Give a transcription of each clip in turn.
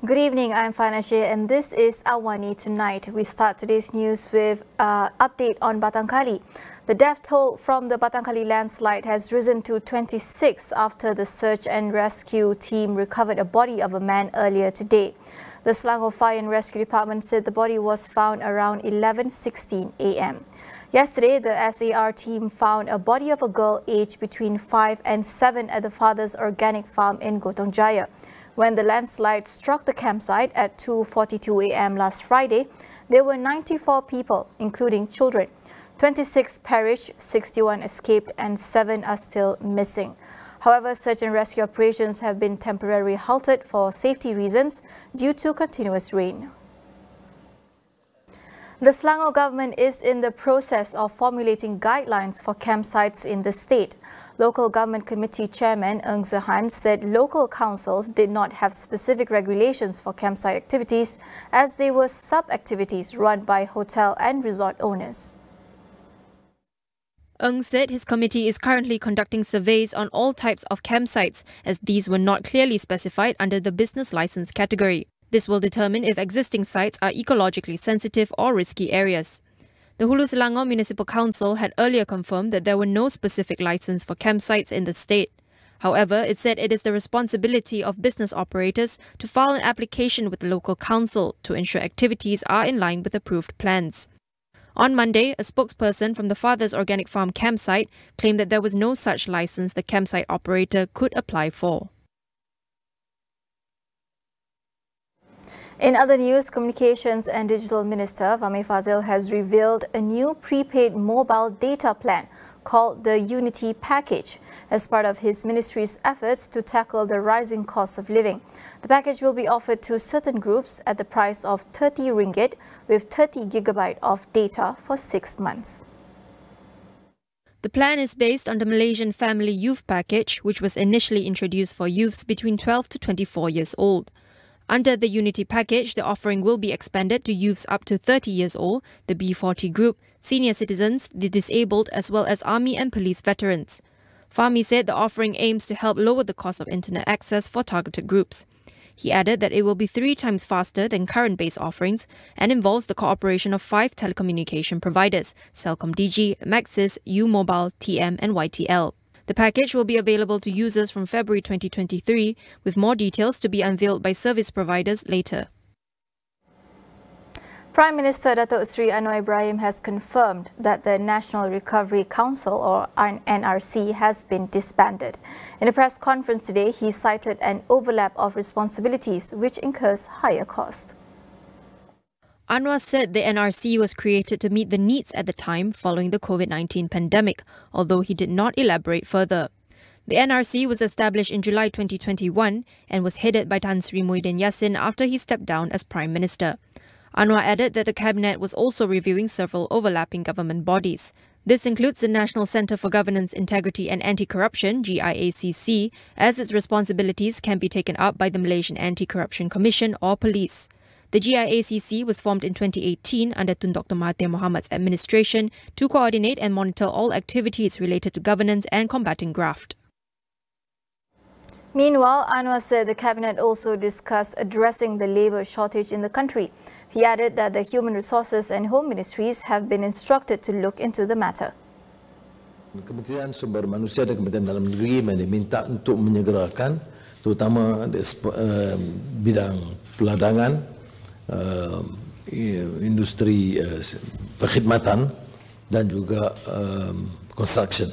Good evening, I'm Farhana Sheikh and this is AWANI Tonight. We start today's news with an update on Batangkali. The death toll from the Batangkali landslide has risen to 26 after the search and rescue team recovered a body of a man earlier today. The Selangor Fire and Rescue Department said the body was found around 11:16 a.m. Yesterday, the SAR team found a body of a girl aged between 5 and 7 at the father's organic farm in Gotong Jaya. When the landslide struck the campsite at 2:42 a.m. last Friday, there were 94 people, including children. 26 perished, 61 escaped, and 7 are still missing. However, search and rescue operations have been temporarily halted for safety reasons due to continuous rain. The Selangor government is in the process of formulating guidelines for campsites in the state. Local Government Committee Chairman Eng Zahan said local councils did not have specific regulations for campsite activities as they were sub-activities run by hotel and resort owners. Eng said his committee is currently conducting surveys on all types of campsites as these were not clearly specified under the business license category. This will determine if existing sites are ecologically sensitive or risky areas. The Hulu Selangor Municipal Council had earlier confirmed that there were no specific license for campsites in the state. However, it said it is the responsibility of business operators to file an application with the local council to ensure activities are in line with approved plans. On Monday, a spokesperson from the father's organic farm campsite claimed that there was no such license the campsite operator could apply for. In other news, Communications and Digital Minister Fahmi Fadzil has revealed a new prepaid mobile data plan called the Unity Package as part of his ministry's efforts to tackle the rising cost of living. The package will be offered to certain groups at the price of RM30 with 30 GB of data for 6 months. The plan is based on the Malaysian Family Youth Package, which was initially introduced for youths between 12 to 24 years old. Under the Unity Package, the offering will be expanded to youths up to 30 years old, the B40 group, senior citizens, the disabled, as well as army and police veterans. Fahmi said the offering aims to help lower the cost of internet access for targeted groups. He added that it will be 3 times faster than current base offerings and involves the cooperation of 5 telecommunication providers, CelcomDigi, Maxis, U-Mobile, TM and YTL. The package will be available to users from February 2023, with more details to be unveiled by service providers later. Prime Minister Datuk Seri Anwar Ibrahim has confirmed that the National Recovery Council, or NRC, has been disbanded. In a press conference today, he cited an overlap of responsibilities which incurs higher cost. Anwar said the NRC was created to meet the needs at the time following the COVID-19 pandemic, although he did not elaborate further. The NRC was established in July 2021 and was headed by Tan Sri Muhyiddin Yassin after he stepped down as Prime Minister. Anwar added that the Cabinet was also reviewing several overlapping government bodies. This includes the National Centre for Governance, Integrity and Anti-Corruption, GIACC, as its responsibilities can be taken up by the Malaysian Anti-Corruption Commission or Police. The GIACC was formed in 2018 under Tun Dr. Mahathir Mohamad's administration to coordinate and monitor all activities related to governance and combating graft. Meanwhile, Anwar said the Cabinet also discussed addressing the labour shortage in the country. He added that the Human Resources and Home Ministries have been instructed to look into the matter. Kementerian Sumber Manusia dan Kementerian Dalam Negeri diminta untuk menyegerakan terutama bidang peladangan, industri perkhidmatan dan juga construction.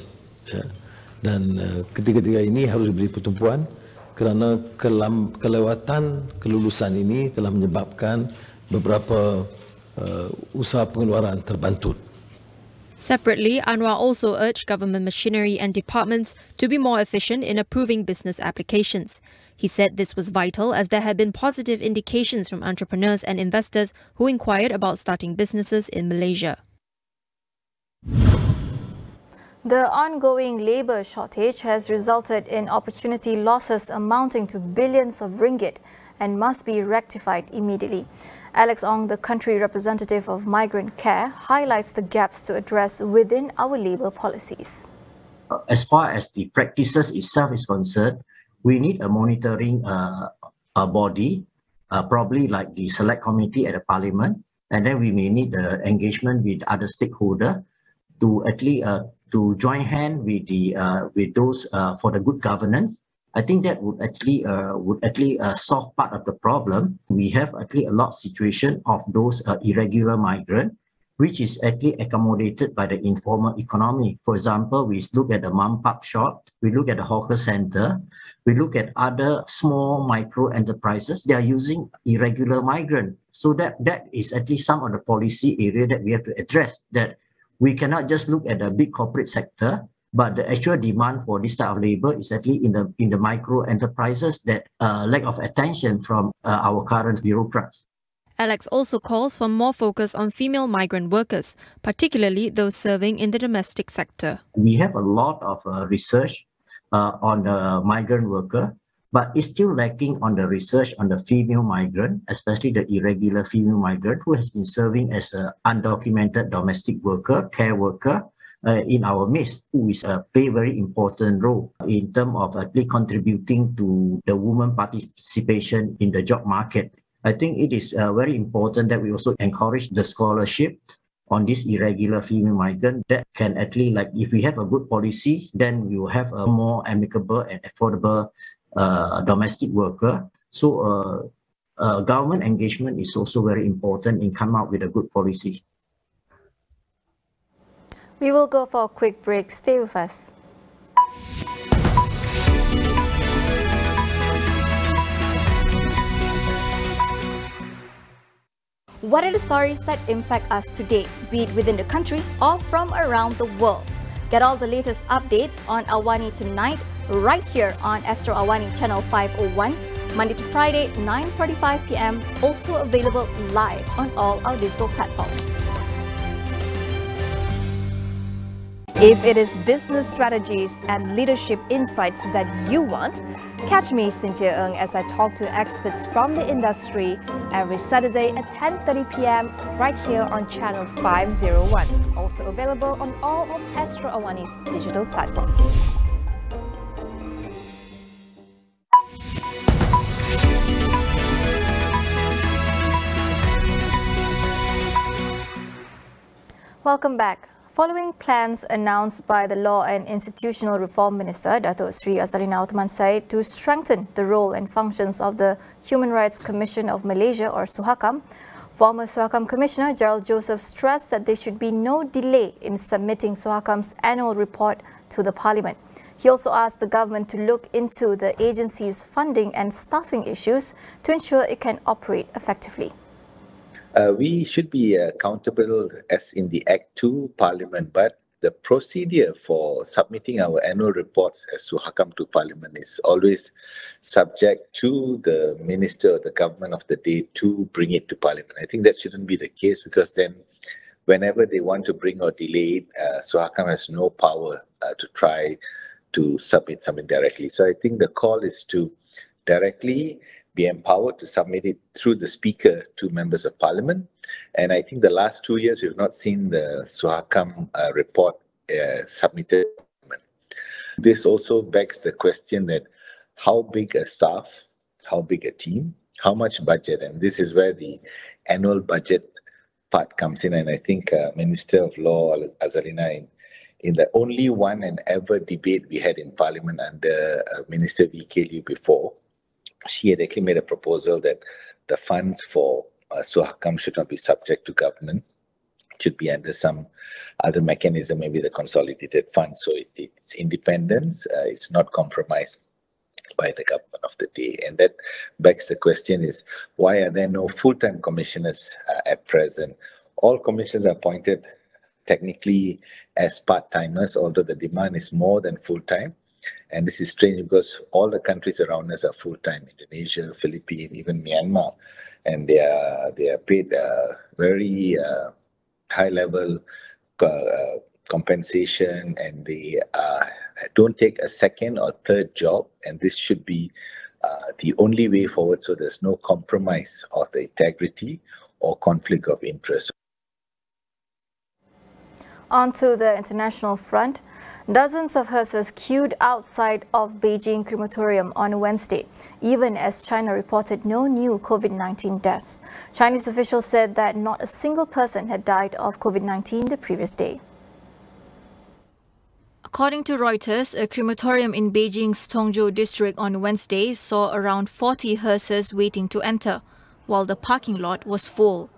Dan ketiga-tiga ini harus diberi pertumpuan kerana kelewatan kelulusan ini telah menyebabkan beberapa usaha pengeluaran terbantut. Separately, Anwar also urged government machinery and departments to be more efficient in approving business applications. He said this was vital as there had been positive indications from entrepreneurs and investors who inquired about starting businesses in Malaysia. The ongoing labour shortage has resulted in opportunity losses amounting to billions of ringgit and must be rectified immediately. Alex Ong, the country representative of Migrant Care, highlights the gaps to address within our labour policies. As far as the practices itself is concerned, we need a monitoring body probably like the select committee at the parliament, and then we may need the engagement with other stakeholders to actually to join hand with the with those for the good governance. I think that would actually solve part of the problem. We have actually a lot of situation of those irregular migrants, which is actually accommodated by the informal economy. For example, we look at the mom-pop shop, we look at the hawker center, we look at other small micro enterprises. They are using irregular migrant. So that is actually some of the policy area that we have to address. That we cannot just look at the big corporate sector, but the actual demand for this type of labor is actually in the micro enterprises that lack of attention from our current bureaucrats. Alex also calls for more focus on female migrant workers, particularly those serving in the domestic sector. We have a lot of research on the migrant worker, but it's still lacking on the research on the female migrant, especially the irregular female migrant who has been serving as an undocumented domestic worker, care worker, in our midst, who is play a very important role in terms of actually contributing to the women participation in the job market. I think it is very important that we also encourage the scholarship on this irregular female migrant that can actually, like, if we have a good policy, then we will have a more amicable and affordable domestic worker. So government engagement is also very important in coming up with a good policy. We will go for a quick break. Stay with us. What are the stories that impact us today, be it within the country or from around the world? Get all the latest updates on AWANI Tonight right here on Astro AWANI Channel 501, Monday to Friday, 9:45 p.m. Also available live on all our digital platforms. If it is business strategies and leadership insights that you want, catch me, Cynthia Ng, as I talk to experts from the industry every Saturday at 10:30 p.m. right here on Channel 501. Also available on all of Astro AWANI's digital platforms. Welcome back. Following plans announced by the Law and Institutional Reform Minister, Datuk Sri Azalina Othman Said, to strengthen the role and functions of the Human Rights Commission of Malaysia, or SUHAKAM, former SUHAKAM Commissioner Gerald Joseph stressed that there should be no delay in submitting SUHAKAM's annual report to the Parliament. He also asked the government to look into the agency's funding and staffing issues to ensure it can operate effectively. We should be accountable as in the Act 2 Parliament, but the procedure for submitting our annual reports as SUHAKAM to Parliament is always subject to the Minister or the government of the day to bring it to Parliament. I think that shouldn't be the case, because then whenever they want to bring or delay it, SUHAKAM has no power to try to submit something directly. So I think the call is to directly be empowered to submit it through the Speaker to members of Parliament. And I think the last 2 years, we've not seen the SUHAKAM report submitted. This also begs the question that how big a staff, how big a team, how much budget, and this is where the annual budget part comes in. And I think Minister of Law, Azalina, in the only one and ever debate we had in Parliament under Minister V.K. Liew before, she had actually made a proposal that the funds for SUHAKAM should not be subject to government. It should be under some other mechanism, maybe the consolidated fund. So its independence is not compromised by the government of the day. And that begs the question is, why are there no full-time commissioners at present? All commissioners are appointed technically as part-timers, although the demand is more than full-time. And this is strange because all the countries around us are full-time: Indonesia, Philippines, even Myanmar, and they are paid very high-level compensation, and they don't take a second or third job. And this should be the only way forward, so there's no compromise of the integrity or conflict of interest. Onto the international front, dozens of hearses queued outside of Beijing crematorium on Wednesday, even as China reported no new COVID-19 deaths. Chinese officials said that not a single person had died of COVID-19 the previous day. According to Reuters, a crematorium in Beijing's Tongzhou district on Wednesday saw around 40 hearses waiting to enter, while the parking lot was full.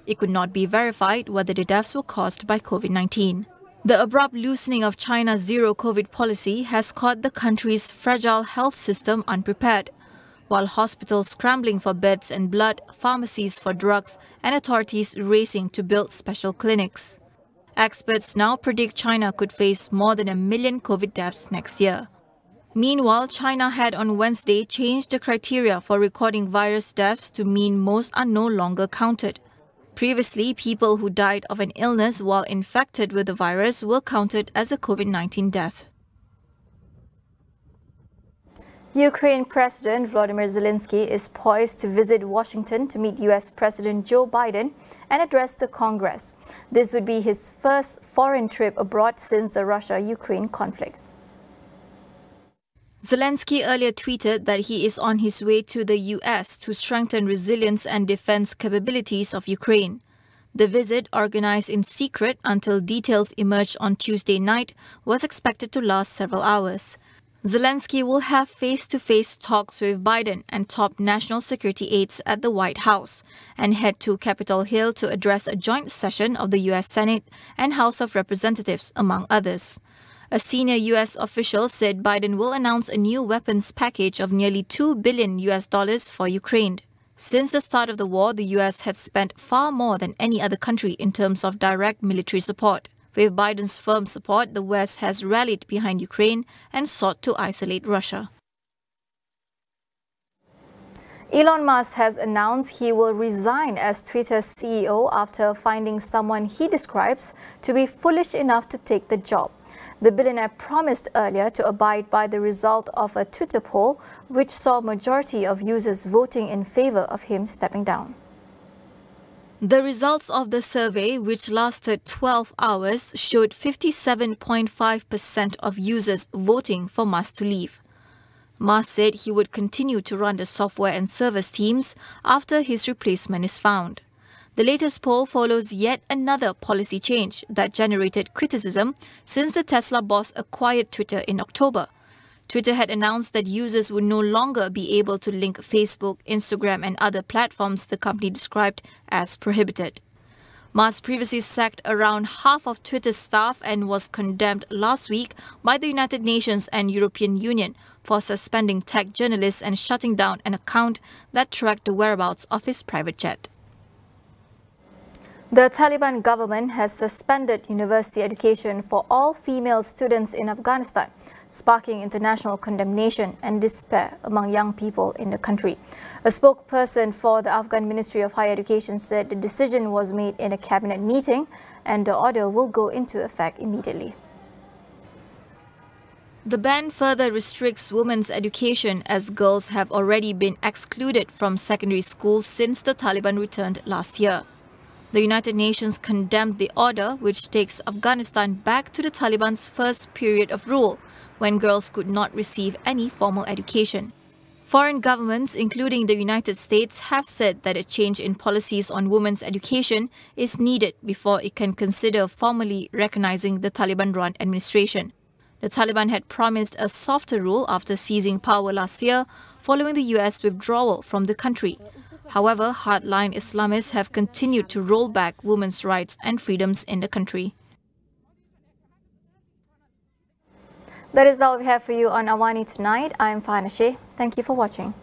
It could not be verified whether the deaths were caused by COVID-19. The abrupt loosening of China's zero-COVID policy has caught the country's fragile health system unprepared, while hospitals scrambling for beds and blood, pharmacies for drugs, and authorities racing to build special clinics. Experts now predict China could face more than 1 million COVID deaths next year. Meanwhile, China had on Wednesday changed the criteria for recording virus deaths to mean most are no longer counted. Previously, people who died of an illness while infected with the virus were counted as a COVID-19 death. Ukraine President Volodymyr Zelensky is poised to visit Washington to meet US President Joe Biden and address the Congress. This would be his first foreign trip abroad since the Russia-Ukraine conflict. Zelensky earlier tweeted that he is on his way to the US to strengthen resilience and defense capabilities of Ukraine. The visit, organized in secret until details emerged on Tuesday night, was expected to last several hours. Zelensky will have face-to-face talks with Biden and top national security aides at the White House and head to Capitol Hill to address a joint session of the US Senate and House of Representatives, among others. A senior US official said Biden will announce a new weapons package of nearly $2 billion for Ukraine. Since the start of the war, the US has spent far more than any other country in terms of direct military support. With Biden's firm support, the West has rallied behind Ukraine and sought to isolate Russia. Elon Musk has announced he will resign as Twitter's CEO after finding someone he describes to be foolish enough to take the job. The billionaire promised earlier to abide by the result of a Twitter poll, which saw a majority of users voting in favor of him stepping down. The results of the survey, which lasted 12 hours, showed 57.5% of users voting for Musk to leave. Musk said he would continue to run the software and service teams after his replacement is found. The latest poll follows yet another policy change that generated criticism since the Tesla boss acquired Twitter in October. Twitter had announced that users would no longer be able to link Facebook, Instagram and other platforms the company described as prohibited. Musk previously sacked around half of Twitter's staff and was condemned last week by the United Nations and European Union for suspending tech journalists and shutting down an account that tracked the whereabouts of his private jet. The Taliban government has suspended university education for all female students in Afghanistan, sparking international condemnation and despair among young people in the country. A spokesperson for the Afghan Ministry of Higher Education said the decision was made in a cabinet meeting and the order will go into effect immediately. The ban further restricts women's education as girls have already been excluded from secondary schools since the Taliban returned last year. The United Nations condemned the order, which takes Afghanistan back to the Taliban's first period of rule, when girls could not receive any formal education. Foreign governments, including the United States, have said that a change in policies on women's education is needed before it can consider formally recognizing the Taliban-run administration. The Taliban had promised a softer rule after seizing power last year, following the US withdrawal from the country. However, hardline Islamists have continued to roll back women's rights and freedoms in the country. That is all we have for you on AWANI tonight. I'm Farhana Sheikh. Thank you for watching.